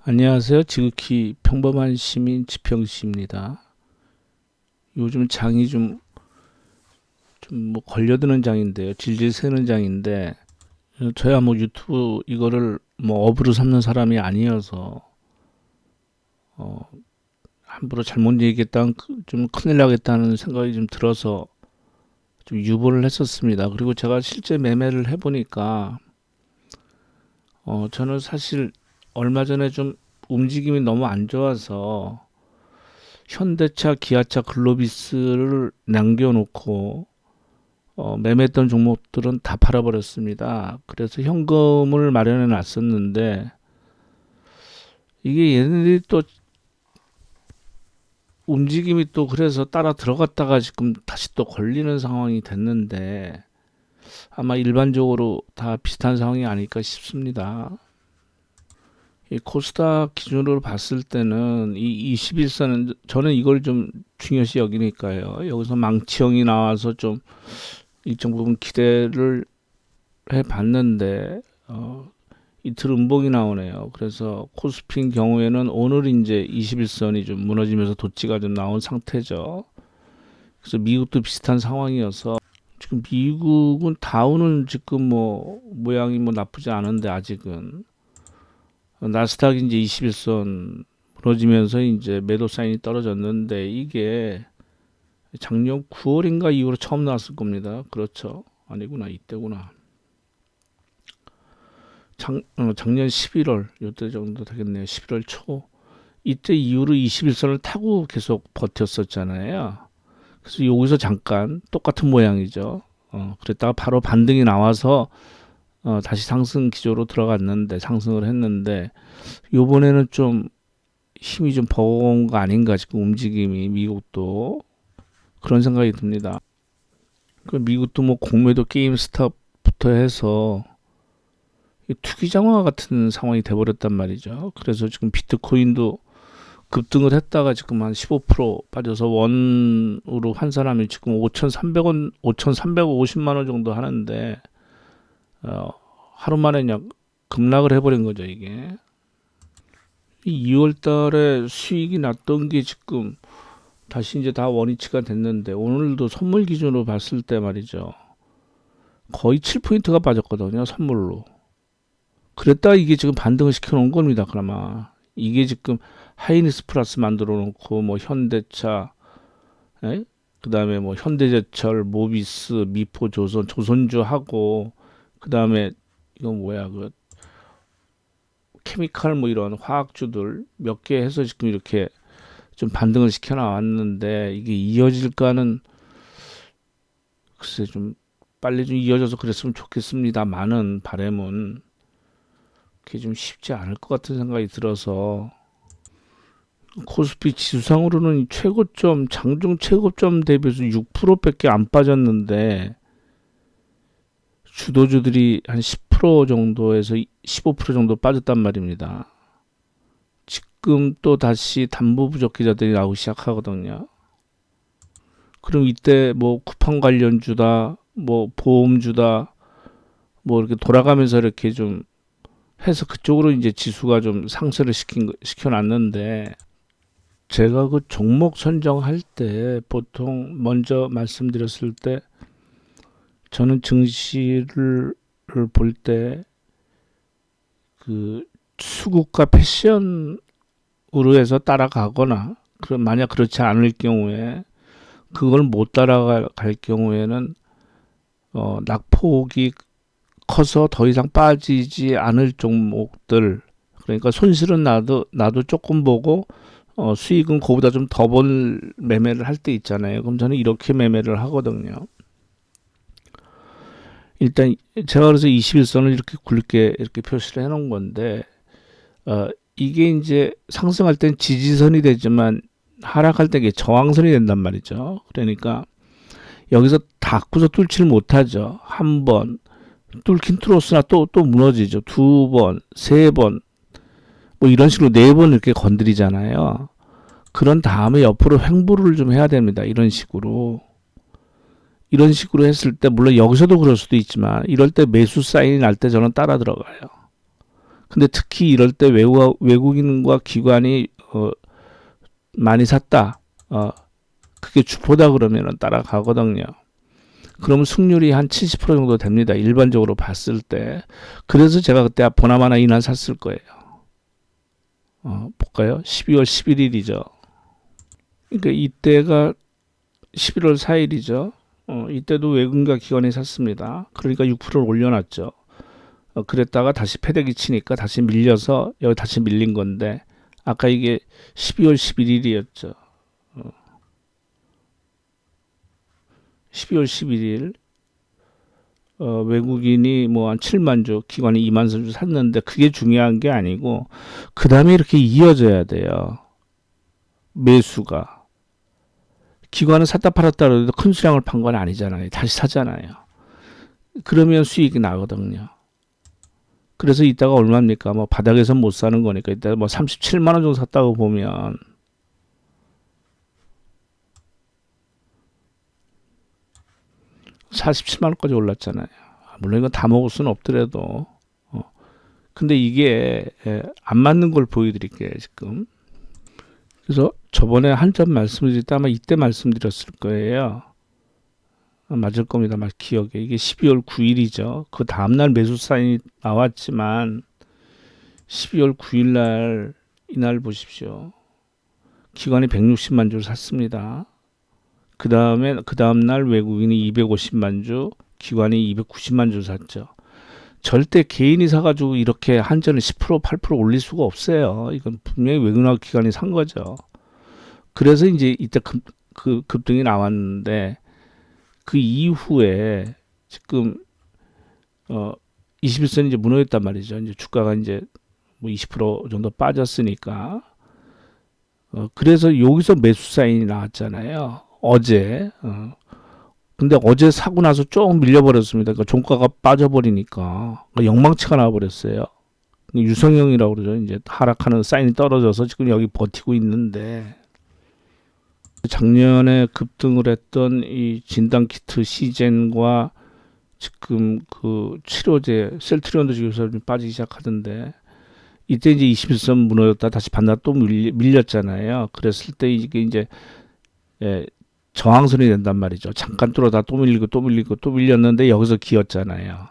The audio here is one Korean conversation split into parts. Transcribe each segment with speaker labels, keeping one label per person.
Speaker 1: 안녕하세요. 지극히 평범한 시민 지평씨입니다. 요즘 장이 좀 걸려드는 장인데요. 질질 새는 장인데, 저야 뭐 유튜브 이거를 뭐 업으로 삼는 사람이 아니어서, 어, 함부로 잘못 얘기했다면 좀 큰일 나겠다는 생각이 좀 들어서 좀 유보를 했었습니다. 그리고 제가 실제 매매를 해보니까, 저는 사실 얼마 전에 좀 움직임이 너무 안 좋아서, 현대차, 기아차, 글로비스를 남겨놓고 매매했던 종목들은 다 팔아버렸습니다. 그래서 현금을 마련해 놨었는데 이게 얘네들이 또 움직임이 또 그래서 따라 들어갔다가 지금 다시 또 걸리는 상황이 됐는데 아마 일반적으로 다 비슷한 상황이 아닐까 싶습니다. 이 코스닥 기준으로 봤을 때는 이 21선은 저는 이걸 좀 중요시 여기니까요. 여기서 망치형이 나와서 좀 일정 부분 기대를 해 봤는데 이틀 음봉이 나오네요. 그래서 코스피인 경우에는 오늘 이제 21선이 좀 무너지면서 도치가 좀 나온 상태죠. 그래서 미국도 비슷한 상황이어서 지금 미국은 다우는 지금 뭐 모양이 뭐 나쁘지 않은데 아직은 나스닥이 이제 21선 무너지면서 이제 매도 사인이 떨어졌는데 이게 작년 9월인가 이후로 처음 나왔을 겁니다. 그렇죠? 아니구나, 이때구나. 작년 11월 요때 정도 되겠네요. 11월 초 이때 이후로 21선을 타고 계속 버텼었잖아요. 그래서 여기서 잠깐 똑같은 모양이죠. 그랬다가 바로 반등이 나와서 다시 상승 기조로 들어갔는데 상승을 했는데 요번에는 좀 힘이 좀 버거운 거 아닌가 지금 움직임이 미국도 그런 생각이 듭니다. 그 미국도 뭐 공매도 게임스탑부터 해서 투기장화 같은 상황이 돼버렸단 말이죠. 그래서 지금 비트코인도 급등을 했다가 지금 한 15% 빠져서 원으로 한 사람이 지금 5,300원, 5,350만 원 정도 하는데 하루 만에 그냥 급락을 해버린 거죠 이게. 2월 달에 수익이 났던 게 지금 다시 이제 다 원위치가 됐는데 오늘도 선물 기준으로 봤을 때 말이죠. 거의 7포인트가 빠졌거든요 선물로. 그랬다 이게 지금 반등을 시켜놓은 겁니다. 그나마 이게 지금 하이닉스 플러스 만들어 놓고 뭐 현대차, 그 다음에 뭐 현대제철, 모비스, 미포조선, 조선주 하고 그 다음에 이건 뭐야 그 케미칼 뭐 이런 화학주들 몇 개 해서 지금 이렇게 좀 반등을 시켜 나왔는데 이게 이어질까는 글쎄 좀 빨리 좀 이어져서 그랬으면 좋겠습니다만은 바램은 그게 좀 쉽지 않을 것 같은 생각이 들어서 코스피 지수상으로는 최고점 장중 최고점 대비해서 6%밖에 안 빠졌는데 주도주들이 한 10% 정도에서 15% 정도 빠졌단 말입니다. 지금 또 다시 담보 부족기자들이 나오기 시작하거든요. 그럼 이때 뭐 쿠팡 관련주다, 뭐 보험주다, 뭐 이렇게 돌아가면서 이렇게 좀 해서 그쪽으로 이제 지수가 좀 상승을 시켜놨는데 제가 그 종목 선정할 때 보통 먼저 말씀드렸을 때 저는 증시를 볼 때 그 수급과 패션으로 해서 따라가거나 그럼 만약 그렇지 않을 경우에 그걸 못 따라갈 경우에는 낙폭이 커서 더 이상 빠지지 않을 종목들 그러니까 손실은 나도 조금 보고 수익은 그보다 좀 더 벌 매매를 할 때 있잖아요. 그럼 저는 이렇게 매매를 하거든요. 일단 제가 그래서 21선을 이렇게 굵게 이렇게 표시를 해놓은 건데 이게 이제 상승할 땐 지지선이 되지만 하락할 때 이게 저항선이 된단 말이죠. 그러니까 여기서 닫고서 뚫지를 못하죠. 한 번 뚫긴 뚫었으나 또 무너지죠. 두 번, 세 번, 뭐 이런 식으로 네 번 이렇게 건드리잖아요. 그런 다음에 옆으로 횡보를 좀 해야 됩니다. 이런 식으로. 이런 식으로 했을 때 물론 여기서도 그럴 수도 있지만 이럴 때 매수 사인이 날 때 저는 따라 들어가요. 근데 특히 이럴 때 외국인과 기관이 많이 샀다. 그게 주포다 그러면은 따라가거든요. 그러면 수익률이 한 70% 정도 됩니다. 일반적으로 봤을 때. 그래서 제가 그때 보나마나 이날 샀을 거예요. 볼까요? 12월 11일이죠. 그러니까 이때가 11월 4일이죠. 이때도 외국인과 기관이 샀습니다. 그러니까 6%를 올려놨죠. 그랬다가 다시 패대기 치니까 다시 밀려서 여기 다시 밀린 건데 아까 이게 12월 11일이었죠. 12월 11일 외국인이 뭐 한 7만 주, 기관이 2만 주 샀는데 그게 중요한 게 아니고 그 다음에 이렇게 이어져야 돼요. 매수가. 기관은 샀다 팔았다 그래도 큰 수량을 판 건 아니잖아요. 다시 사잖아요. 그러면 수익이 나거든요. 그래서 이따가 얼마입니까? 뭐 바닥에서 못 사는 거니까 이따 뭐 37만 원 정도 샀다고 보면 47만 원까지 올랐잖아요. 물론 이건 다 먹을 수는 없더라도 근데 이게 안 맞는 걸 보여드릴게요 지금. 그래서 저번에 한 점 말씀드릴 때 아마 이때 말씀드렸을 거예요. 맞을 겁니다. 기억에. 이게 12월 9일이죠. 그 다음날 매수 사인이 나왔지만 12월 9일 날 이날 보십시오. 기관이 160만 주를 샀습니다. 그 다음날 외국인이 250만 주, 기관이 290만 주 샀죠. 절대 개인이 사가지고 이렇게 한전을 10% 8% 올릴 수가 없어요. 이건 분명히 외국인하고 기관이 산 거죠. 그래서 이제 이때 급등이 나왔는데 그 이후에 지금 21선이 이제 무너졌단 말이죠. 이제 주가가 이제 뭐 20% 정도 빠졌으니까 그래서 여기서 매수 사인이 나왔잖아요. 어제. 근데 어제 사고 나서 조금 밀려버렸습니다. 그러니까 종가가 빠져버리니까 영망치가 나와버렸어요. 유성형이라고 그러죠. 이제 하락하는 사인이 떨어져서 지금 여기 버티고 있는데 작년에 급등을 했던 이 진단키트 시젠과 지금 그 치료제 셀트리온도 지금 빠지기 시작하던데 이때 이제 21선 무너졌다 다시 반납 또 밀렸잖아요. 그랬을 때 이게 이제 저항선이 된단 말이죠. 잠깐 뚫어다 또 밀리고 또 밀리고 또 밀렸는데 여기서 기었잖아요.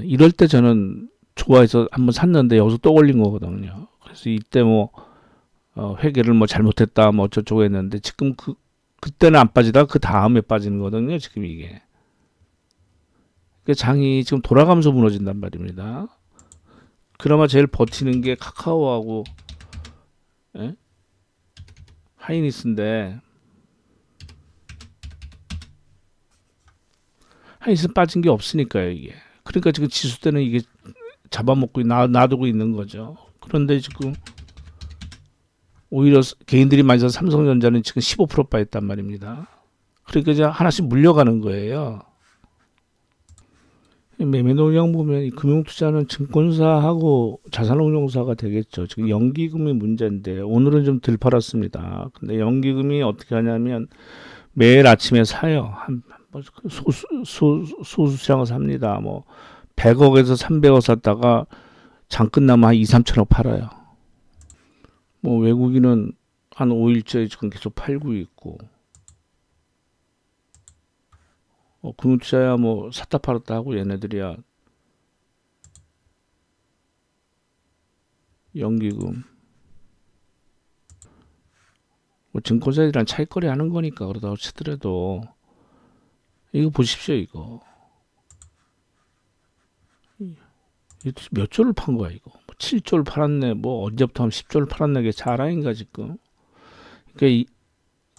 Speaker 1: 이럴 때 저는 좋아해서 한번 샀는데 여기서 또 올린 거거든요. 그래서 이때 뭐 회계를 뭐 잘못했다 뭐 어쩌고 했는데 지금 그때는 안 빠지다가 그 다음에 빠지는 거거든요. 지금 이게. 장이 지금 돌아가면서 무너진단 말입니다. 그나마 제일 버티는 게 카카오하고 하이닉스인데 하이닉스 빠진 게 없으니까요 이게. 그러니까 지금 지수 때는 이게 잡아먹고 놔두고 있는 거죠. 그런데 지금 오히려 개인들이 많이 산 삼성전자는 지금 15% 빠졌단 말입니다. 그러니까 이제 하나씩 물려가는 거예요. 매매 동향 보면 이 금융투자는 증권사하고 자산운용사가 되겠죠. 지금 연기금이 문제인데 오늘은 좀 덜 팔았습니다. 근데 연기금이 어떻게 하냐면 매일 아침에 사요. 소수량을 삽니다. 뭐 100억에서 300억 샀다가 장 끝나면 한 2, 3천억 팔아요. 뭐 외국인은 한 5일째 지금 계속 팔고 있고 금융투자야 뭐 샀다 팔았다 하고 얘네들이야 연기금 뭐 증권사들이랑 차익거래 하는 거니까 그러다고 치더라도 이거 보십시오 이거 몇 조를 판 거야 이거 뭐 7조를 팔았네 뭐 언제부터 하면 10조를 팔았네 게 자랑인가 지금 그러니까 이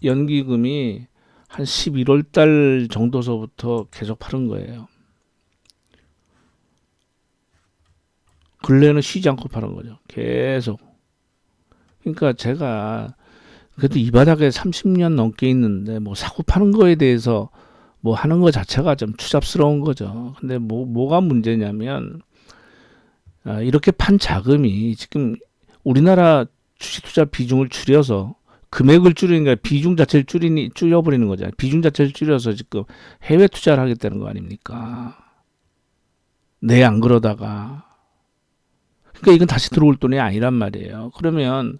Speaker 1: 연기금이 한 11월 달 정도서부터 계속 파는 거예요. 근래는 쉬지 않고 파는 거죠. 계속. 그러니까 제가 그래도 이 바닥에 30년 넘게 있는데 뭐 사고 파는 거에 대해서 뭐 하는 거 자체가 좀 추잡스러운 거죠. 근데 뭐가 문제냐면 이렇게 판 자금이 지금 우리나라 주식 투자 비중을 줄여서 금액을 줄이니까 비중 자체를 줄여버리는 거잖아요. 비중 자체를 줄여서 지금 해외 투자를 하겠다는 거 아닙니까? 네, 안 그러다가. 그러니까 이건 다시 들어올 돈이 아니란 말이에요. 그러면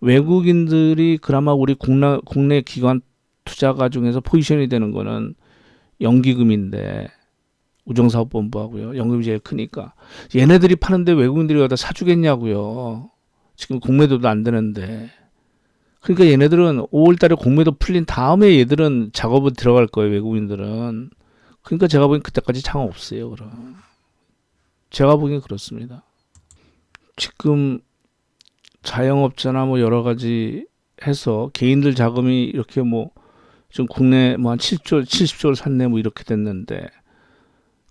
Speaker 1: 외국인들이 그나마 우리 국내 기관 투자가 중에서 포지션이 되는 거는 연기금인데, 우정사업본부하고요. 연금이 제일 크니까. 얘네들이 파는데 외국인들이 갖다 사주겠냐고요. 지금 공매도도 안 되는데. 그러니까 얘네들은 5월 달에 공매도 풀린 다음에 얘들은 작업을 들어갈 거예요, 외국인들은. 그러니까 제가 보기엔 그때까지 장 없어요, 그럼. 제가 보기엔 그렇습니다. 지금 자영업자나 뭐 여러 가지 해서 개인들 자금이 이렇게 뭐 좀 국내 뭐 한 7조, 70조를 샀네 뭐 이렇게 됐는데,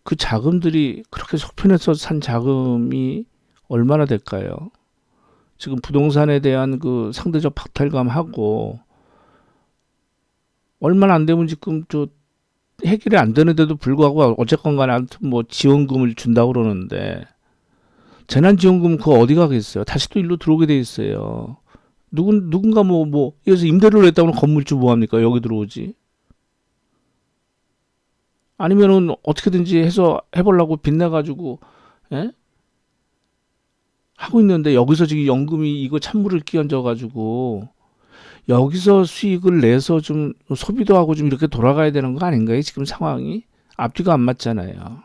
Speaker 1: 그 자금들이 그렇게 속편해서 산 자금이 얼마나 될까요? 지금 부동산에 대한 그 상대적 박탈감하고 얼마나 안 되면 지금 저 해결이 안 되는데도 불구하고 어쨌건 간에 아무튼 뭐 지원금을 준다고 그러는데, 재난지원금 그거 어디 가겠어요? 다시 또 일로 들어오게 돼 있어요. 누군가 여기서 임대료를 냈다고 하면 건물주 뭐 합니까? 여기 들어오지. 아니면은 어떻게든지 해서 해보려고 빚내가지고, 예? 하고 있는데, 여기서 지금 연금이 이거 찬물을 끼얹어가지고 여기서 수익을 내서 좀 소비도 하고 좀 이렇게 돌아가야 되는 거 아닌가요? 지금 상황이 앞뒤가 안 맞잖아요.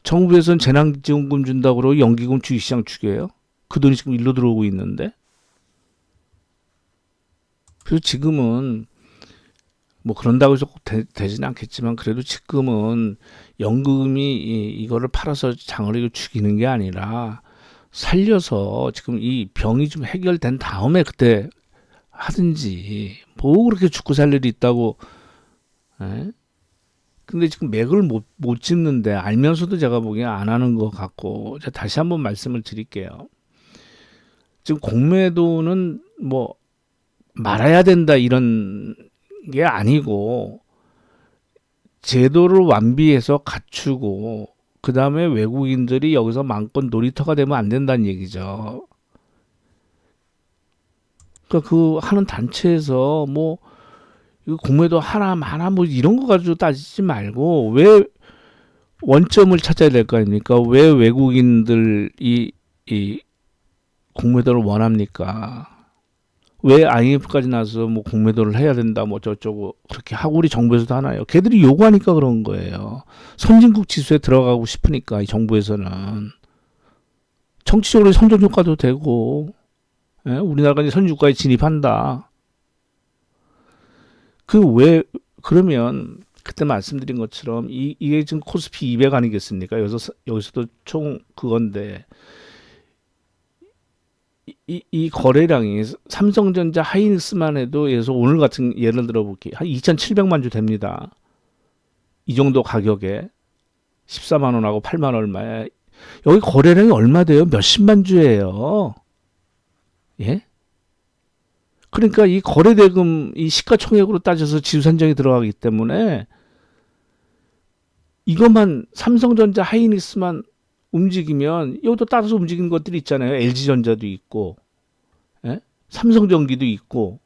Speaker 1: 정부에서는 재난지원금 준다고 그러고 연기금 주식시장 죽여요. 그 돈이 지금 일로 들어오고 있는데. 그래서 지금은 뭐 그런다고 해서 꼭 되지는 않겠지만, 그래도 지금은 연금이 이거를 팔아서 장을 죽이는 게 아니라 살려서 지금 이 병이 좀 해결된 다음에 그때 하든지, 뭐 그렇게 죽고 살 일이 있다고. 에? 근데 지금 맥을 못 짚는데, 알면서도 제가 보기엔 안 하는 것 같고, 제가 다시 한번 말씀을 드릴게요. 지금 공매도는 뭐 말아야 된다 이런 게 아니고, 제도를 완비해서 갖추고 그 다음에 외국인들이 여기서 마음껏 놀이터가 되면 안 된다는 얘기죠. 그러니까 그 하는 단체에서 뭐 이거 공매도 하나 마나 뭐 이런 거 가지고 따지지 말고, 왜 원점을 찾아야 될 거 아닙니까? 왜 외국인들이 이 공매도를 원합니까? 왜 IMF까지 나서 뭐 공매도를 해야 된다 뭐 저쩌고 그렇게 하고 우리 정부에서도 하나요? 걔들이 요구하니까 그런 거예요. 선진국 지수에 들어가고 싶으니까. 이 정부에서는 정치적으로 선전 효과도 되고, 예? 우리나라가 이제 선진국가에 진입한다. 그 왜 그러면 그때 말씀드린 것처럼 이게 지금 코스피 200 아니겠습니까? 여기서도 총 그건데, 이 거래량이 삼성전자 하이닉스만 해도, 예를 들어서 오늘 같은 예를 들어 볼게요. 한 2,700만 주 됩니다. 이 정도 가격에 14만 원하고 8만 얼마에, 여기 거래량이 얼마 돼요? 몇십만 주예요. 예? 그러니까 이 거래대금, 이 시가총액으로 따져서 지수 산정이 들어가기 때문에, 이것만 삼성전자 하이닉스만 움직이면 여기도 따라서 움직이는 것들이 있잖아요. LG전자도 있고, 예? 삼성전기도 있고,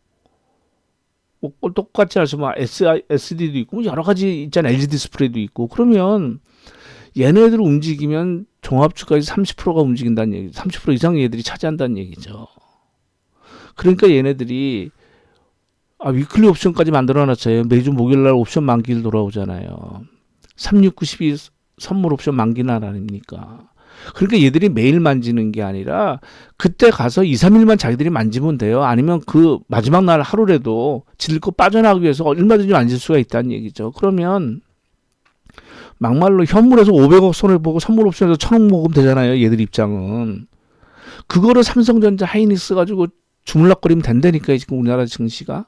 Speaker 1: 뭐 똑같이 하시면 SD도 있고, 뭐 여러 가지 있잖아요. LG 디스플레이도 있고. 그러면 얘네들 움직이면 종합주가에서 30%가 움직인다는 얘기, 30% 이상 얘들이 차지한다는 얘기죠. 그러니까 얘네들이 위클리 옵션까지 만들어놨어요. 매주 목요일날 옵션 만기일 돌아오잖아요. 3692 선물 옵션 만기날 아닙니까? 그러니까 얘들이 매일 만지는 게 아니라 그때 가서 2, 3일만 자기들이 만지면 돼요. 아니면 그 마지막 날 하루라도 질고 빠져나가기 위해서 얼마든지 만질 수가 있다는 얘기죠. 그러면 막말로 현물에서 500억 손해보고 선물 옵션에서 1000억 먹으면 되잖아요. 얘들 입장은. 그거를 삼성전자 하이닉스 가지고 주물럭거리면 된다니까요. 지금 우리나라 증시가.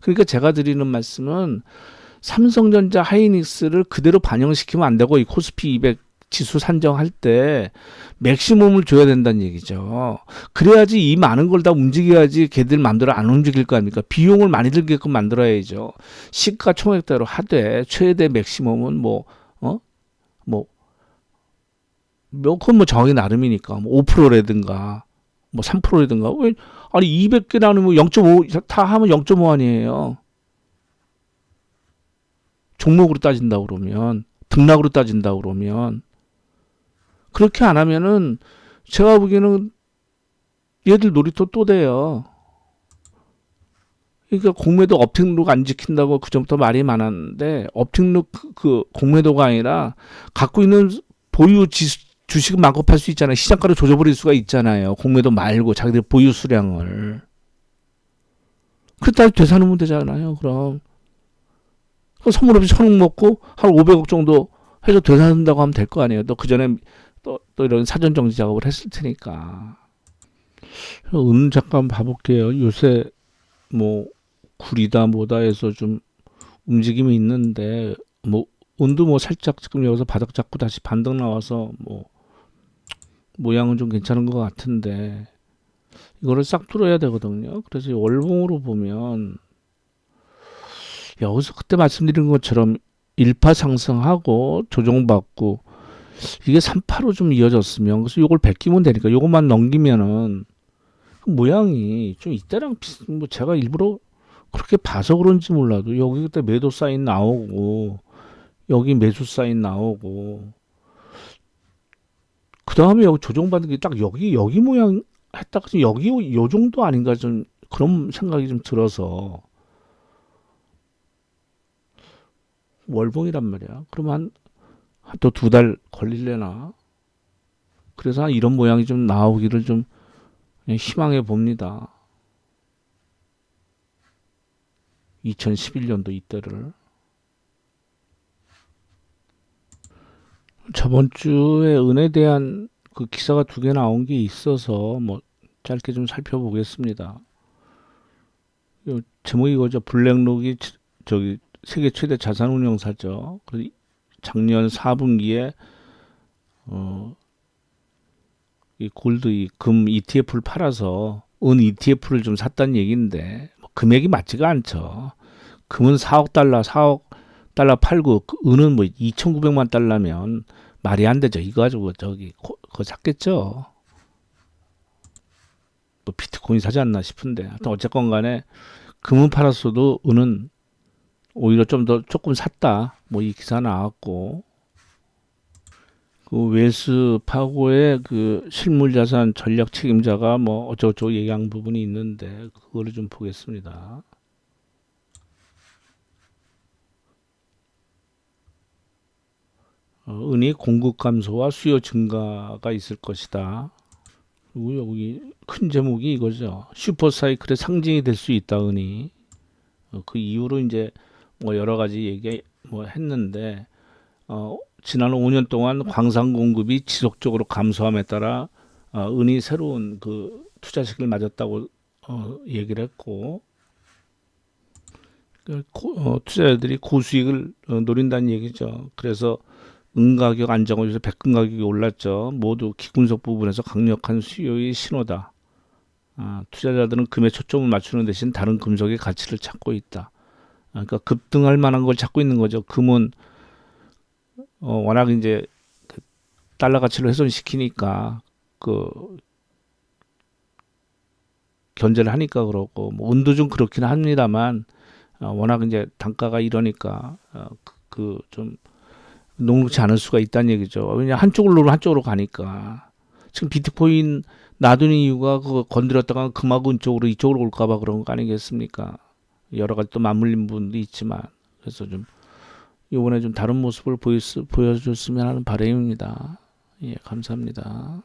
Speaker 1: 그러니까 제가 드리는 말씀은, 삼성전자 하이닉스를 그대로 반영시키면 안 되고, 이 코스피 200 지수 산정할 때 맥시멈을 줘야 된다는 얘기죠. 그래야지 이 많은 걸 다 움직여야지 걔들 마음대로 안 움직일 거 아닙니까? 비용을 많이 들게끔 만들어야죠. 시가총액대로 하되 최대 맥시멈은 그건 뭐 정하기 나름이니까, 뭐 5%라든가 뭐 3%라든가. 왜 아니 200개 나누면 0.5 다 하면 0.5 아니에요. 종목으로 따진다 그러면, 등락으로 따진다 그러면. 그렇게 안 하면은 제가 보기에는 얘들 놀이터 또 돼요. 그러니까 공매도 업택록 안 지킨다고 그전부터 말이 많았는데 업택록 그 공매도가 아니라 갖고 있는 보유 주식은 마음껏 팔 수 있잖아요. 시장가를 조져버릴 수가 있잖아요. 공매도 말고 자기들 보유 수량을. 그따 되사놓으면 되잖아요. 그럼 선물 없이 1,000억 먹고 한 500억 정도 해서 되사는다고 하면 될 거 아니에요. 또 그전에 또 이런 사전 정지 작업을 했을 테니까. 잠깐 봐볼게요. 요새 뭐 구리다 뭐다 해서 좀 움직임이 있는데 뭐 은도 뭐 살짝 지금 여기서 바닥 잡고 다시 반등 나와서 뭐 모양은 좀 괜찮은 것 같은데 이거를 싹 뚫어야 되거든요. 그래서 월봉으로 보면 여기서 그때 말씀드린 것처럼 1파 상승하고 조정받고 이게 3파로 좀 이어졌으면 그래서 이걸 베끼면 되니까 이것만 넘기면은 그 모양이 좀 이때랑 비슷 뭐 제가 일부러 그렇게 봐서 그런지 몰라도 여기 그때 매도 사인 나오고 여기 매수 사인 나오고 그 다음에 여기 조정받은 게 딱 여기 모양 했다가 여기 요 정도 아닌가 좀 그런 생각이 좀 들어서 월봉이란 말이야. 그러면 또 2달 걸릴래나? 그래서 이런 모양이 좀 나오기를 좀 희망해 봅니다. 2011년도 이때를. 저번 주에 은에 대한 그 기사가 2개 나온 게 있어서 뭐 짧게 좀 살펴보겠습니다. 제목이 이거죠. 블랙록이 저기 세계 최대 자산운용사죠. 그래서 작년 4분기에 이 골드 금 ETF를 팔아서 은 ETF를 좀 샀다는 얘기인데 뭐 금액이 맞지가 않죠. 금은 4억 달러, 4억 달러 팔고 은은 뭐 2,900만 달러면 말이 안 되죠. 이거 가지고 저기 그거 샀겠죠. 뭐 비트코인 사지 않나 싶은데 하여튼 어쨌건 간에 금은 팔았어도 은은 오히려 좀 더 조금 샀다. 뭐 이 기사 나왔고 그 웰스 파고의 그 실물자산 전략 책임자가 뭐 어쩌고저쩌고 얘기한 부분이 있는데 그거를 좀 보겠습니다. 은이 공급 감소와 수요 증가가 있을 것이다. 그리고 여기 큰 제목이 이거죠. 슈퍼사이클의 상징이 될 수 있다, 은이. 그 이후로 이제 뭐 여러 가지 얘기 뭐 했는데 지난 5년 동안 광산 공급이 지속적으로 감소함에 따라 은이 새로운 그 투자식을 맞았다고 얘기를 했고 투자자들이 고수익을 노린다는 얘기죠. 그래서 은 가격 안정을 위해서 백금 가격이 올랐죠. 모두 기금속 부분에서 강력한 수요의 신호다. 투자자들은 금에 초점을 맞추는 대신 다른 금속의 가치를 찾고 있다. 그러니까 급등할 만한 걸 찾고 있는 거죠. 금은 워낙 이제 그 달러 가치를 훼손시키니까 그 견제를 하니까 그렇고 뭐 은도 좀 그렇긴 합니다만 워낙 이제 단가가 이러니까 좀 녹록지 않을 수가 있다는 얘기죠. 왜냐 한쪽으로 누르면 한쪽으로 가니까 지금 비트코인 놔둔 이유가 그거 건드렸다가 금하고 쪽으로 이쪽으로 올까봐 그런 거 아니겠습니까? 여러 가지 또 맞물린 부분도 있지만 그래서 좀 이번에 좀 다른 모습을 보여줬으면 하는 바람입니다. 예, 감사합니다.